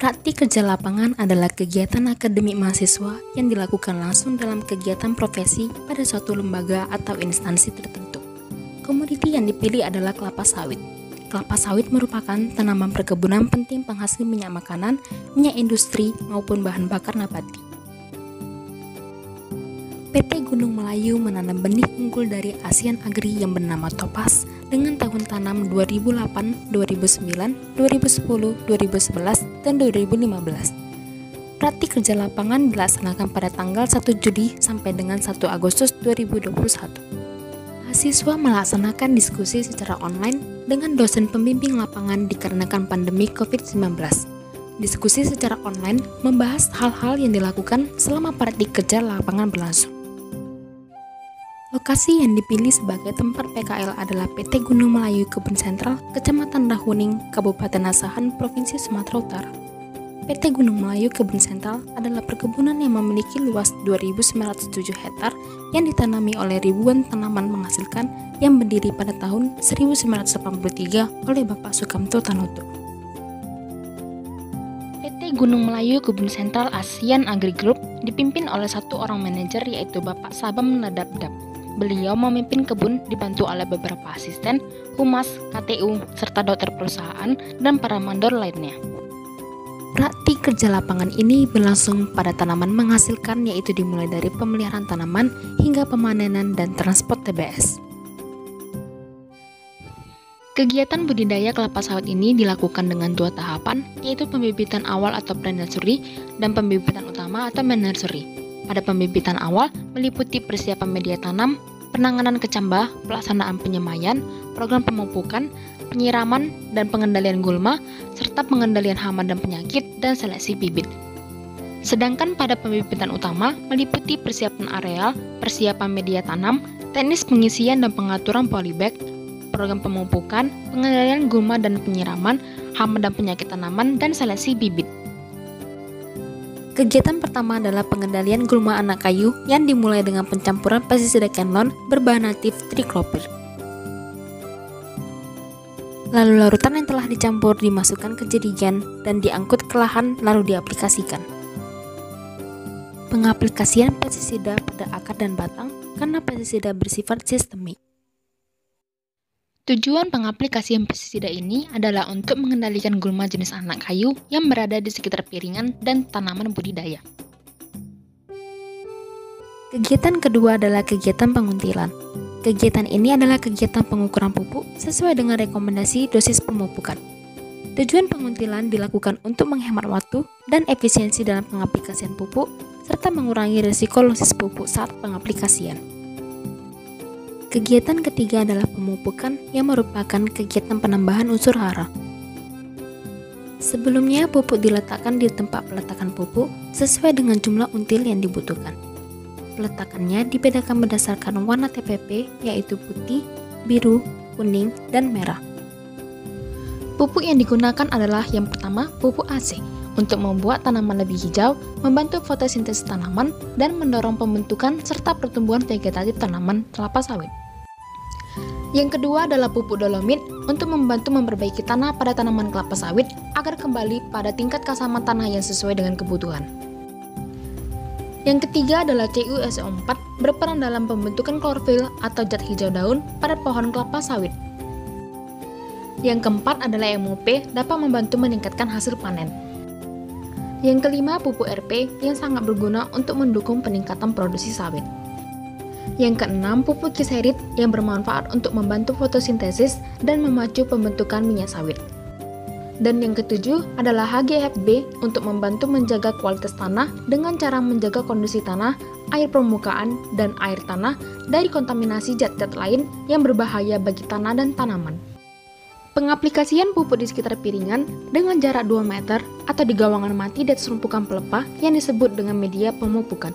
Praktik kerja lapangan adalah kegiatan akademik mahasiswa yang dilakukan langsung dalam kegiatan profesi pada suatu lembaga atau instansi tertentu. Komoditi yang dipilih adalah kelapa sawit. Kelapa sawit merupakan tanaman perkebunan penting penghasil minyak makanan, minyak industri, maupun bahan bakar nabati. PT Gunung Melayu menanam benih unggul dari Asian Agri yang bernama Topaz dengan tahun tanam 2008, 2009, 2010, 2011, dan 2015. Praktik kerja lapangan dilaksanakan pada tanggal 1 Juli sampai dengan 1 Agustus 2021. Mahasiswa melaksanakan diskusi secara online dengan dosen pembimbing lapangan dikarenakan pandemi COVID-19. Diskusi secara online membahas hal-hal yang dilakukan selama praktik kerja lapangan berlangsung. Lokasi yang dipilih sebagai tempat PKL adalah PT Gunung Melayu Kebun Sentral, Kecamatan Dahuning, Kabupaten Asahan, Provinsi Sumatera Utara. PT Gunung Melayu Kebun Sentral adalah perkebunan yang memiliki luas 2.907 hektar yang ditanami oleh ribuan tanaman menghasilkan yang berdiri pada tahun 1983 oleh Bapak Sukamto Tanoto. PT Gunung Melayu Kebun Sentral ASEAN Agri Group dipimpin oleh satu orang manajer yaitu Bapak Sabam Nadabdab. Beliau memimpin kebun dibantu oleh beberapa asisten, humas, KTU, serta dokter perusahaan dan para mandor lainnya. Praktik kerja lapangan ini berlangsung pada tanaman menghasilkan yaitu dimulai dari pemeliharaan tanaman hingga pemanenan dan transport TBS. Kegiatan budidaya kelapa sawit ini dilakukan dengan dua tahapan, yaitu pembibitan awal atau pre-nursery dan pembibitan utama atau main nursery. Pada pembibitan awal meliputi persiapan media tanam, penanganan kecambah, pelaksanaan penyemaian, program pemupukan, penyiraman dan pengendalian gulma, serta pengendalian hama dan penyakit dan seleksi bibit. Sedangkan pada pembibitan utama meliputi persiapan areal, persiapan media tanam, teknis pengisian dan pengaturan polybag, program pemupukan, pengendalian gulma dan penyiraman, hama dan penyakit tanaman, dan seleksi bibit. Kegiatan pertama adalah pengendalian gulma anak kayu yang dimulai dengan pencampuran pestisida Kenlon berbahan aktif triklopir. Lalu larutan yang telah dicampur dimasukkan ke jerigen dan diangkut ke lahan lalu diaplikasikan. Pengaplikasian pestisida pada akar dan batang karena pestisida bersifat sistemik. Tujuan pengaplikasian pestisida ini adalah untuk mengendalikan gulma jenis anak kayu yang berada di sekitar piringan dan tanaman budidaya. Kegiatan kedua adalah kegiatan penguntilan. Kegiatan ini adalah kegiatan pengukuran pupuk sesuai dengan rekomendasi dosis pemupukan. Tujuan penguntilan dilakukan untuk menghemat waktu dan efisiensi dalam pengaplikasian pupuk, serta mengurangi risiko losis pupuk saat pengaplikasian. Kegiatan ketiga adalah pemupukan yang merupakan kegiatan penambahan unsur hara. Sebelumnya pupuk diletakkan di tempat peletakan pupuk sesuai dengan jumlah until yang dibutuhkan. Peletakannya dibedakan berdasarkan warna TPP yaitu putih, biru, kuning, dan merah. Pupuk yang digunakan adalah yang pertama pupuk AC untuk membuat tanaman lebih hijau, membantu fotosintesis tanaman, dan mendorong pembentukan serta pertumbuhan vegetatif tanaman kelapa sawit. Yang kedua adalah pupuk dolomit untuk membantu memperbaiki tanah pada tanaman kelapa sawit agar kembali pada tingkat keasaman tanah yang sesuai dengan kebutuhan. Yang ketiga adalah CuSO4 berperan dalam pembentukan klorofil atau zat hijau daun pada pohon kelapa sawit. Yang keempat adalah MOP dapat membantu meningkatkan hasil panen. Yang kelima pupuk RP yang sangat berguna untuk mendukung peningkatan produksi sawit. Yang keenam, pupuk kiserit yang bermanfaat untuk membantu fotosintesis dan memacu pembentukan minyak sawit. Dan yang ketujuh adalah HGFB untuk membantu menjaga kualitas tanah dengan cara menjaga kondisi tanah, air permukaan, dan air tanah dari kontaminasi zat-zat lain yang berbahaya bagi tanah dan tanaman. Pengaplikasian pupuk di sekitar piringan dengan jarak 2 meter atau di gawangan mati di atas rumpukan pelepah yang disebut dengan media pemupukan.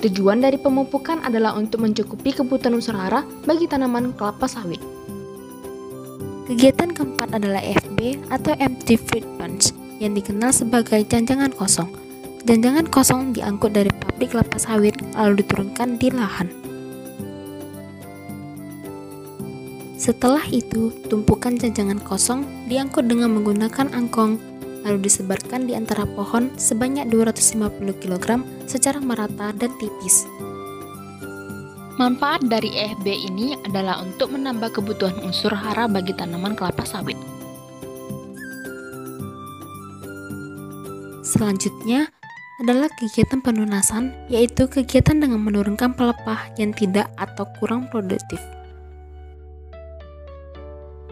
Tujuan dari pemupukan adalah untuk mencukupi kebutuhan unsur hara bagi tanaman kelapa sawit. Kegiatan keempat adalah FB atau Empty Fruit Bunch yang dikenal sebagai janjangan kosong. Janjangan kosong diangkut dari pabrik kelapa sawit lalu diturunkan di lahan. Setelah itu, tumpukan janjangan kosong diangkut dengan menggunakan angkong lalu disebarkan di antara pohon sebanyak 250 kg secara merata dan tipis. Manfaat dari EFB ini adalah untuk menambah kebutuhan unsur hara bagi tanaman kelapa sawit. Selanjutnya adalah kegiatan penunasan, yaitu kegiatan dengan menurunkan pelepah yang tidak atau kurang produktif.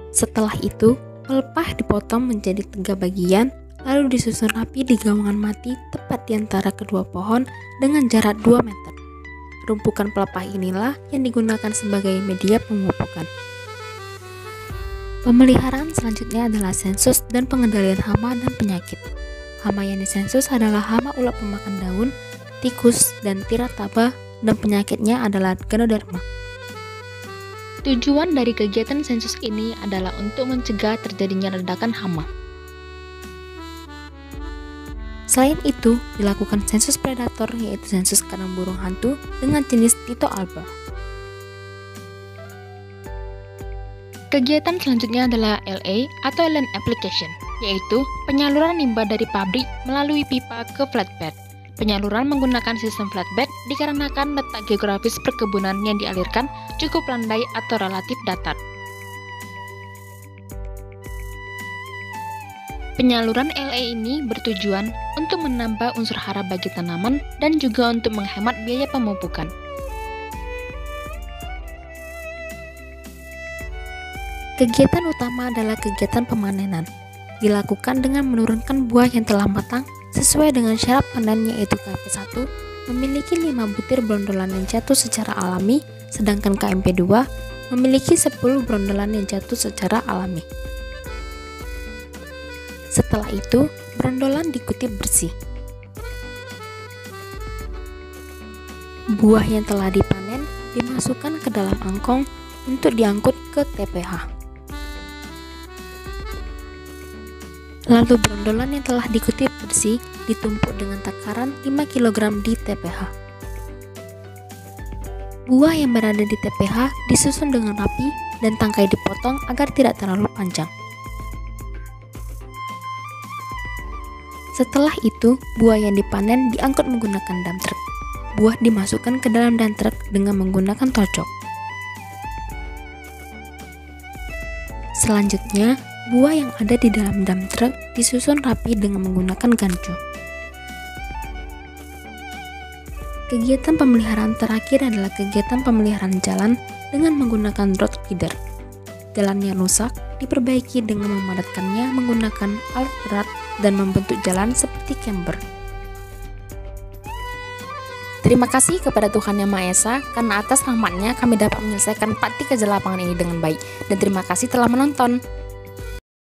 Setelah itu, pelepah dipotong menjadi 3 bagian, lalu disusun rapi di gawangan mati tepat di antara kedua pohon dengan jarak 2 meter. Rumpukan pelepah inilah yang digunakan sebagai media pemupukan. Pemeliharaan selanjutnya adalah sensus dan pengendalian hama dan penyakit. Hama yang disensus adalah hama ulat pemakan daun, tikus, dan tirataba, dan penyakitnya adalah Ganoderma. Tujuan dari kegiatan sensus ini adalah untuk mencegah terjadinya ledakan hama. Selain itu, dilakukan sensus predator, yaitu sensus kandang burung hantu dengan jenis Tito alba. Kegiatan selanjutnya adalah LA atau Land Application, yaitu penyaluran limbah dari pabrik melalui pipa ke flatbed. Penyaluran menggunakan sistem flatbed dikarenakan letak geografis perkebunan yang dialirkan cukup landai atau relatif datar. Penyaluran LA ini bertujuan untuk menambah unsur hara bagi tanaman dan juga untuk menghemat biaya pemupukan. Kegiatan utama adalah kegiatan pemanenan. Dilakukan dengan menurunkan buah yang telah matang sesuai dengan syarat panen, yaitu KMP1 memiliki 5 butir brondolan yang jatuh secara alami, sedangkan KMP2 memiliki 10 brondolan yang jatuh secara alami. Setelah itu, brondolan dikutip bersih. Buah yang telah dipanen dimasukkan ke dalam angkong untuk diangkut ke TPH. Lalu brondolan yang telah dikutip bersih ditumpuk dengan takaran 5 kg di TPH. Buah yang berada di TPH disusun dengan rapi dan tangkai dipotong agar tidak terlalu panjang. Setelah itu, buah yang dipanen diangkut menggunakan dump truck. Buah dimasukkan ke dalam dump truck dengan menggunakan tocok. Selanjutnya, buah yang ada di dalam dump truck disusun rapi dengan menggunakan gancu. Kegiatan pemeliharaan terakhir adalah kegiatan pemeliharaan jalan dengan menggunakan road feeder. Jalan yang rusak diperbaiki dengan memadatkannya menggunakan alat berat dan membentuk jalan seperti camber. Terima kasih kepada Tuhan Yang Maha Esa, karena atas rahmat-Nya kami dapat menyelesaikan praktik kerja lapangan ini dengan baik. Dan terima kasih telah menonton.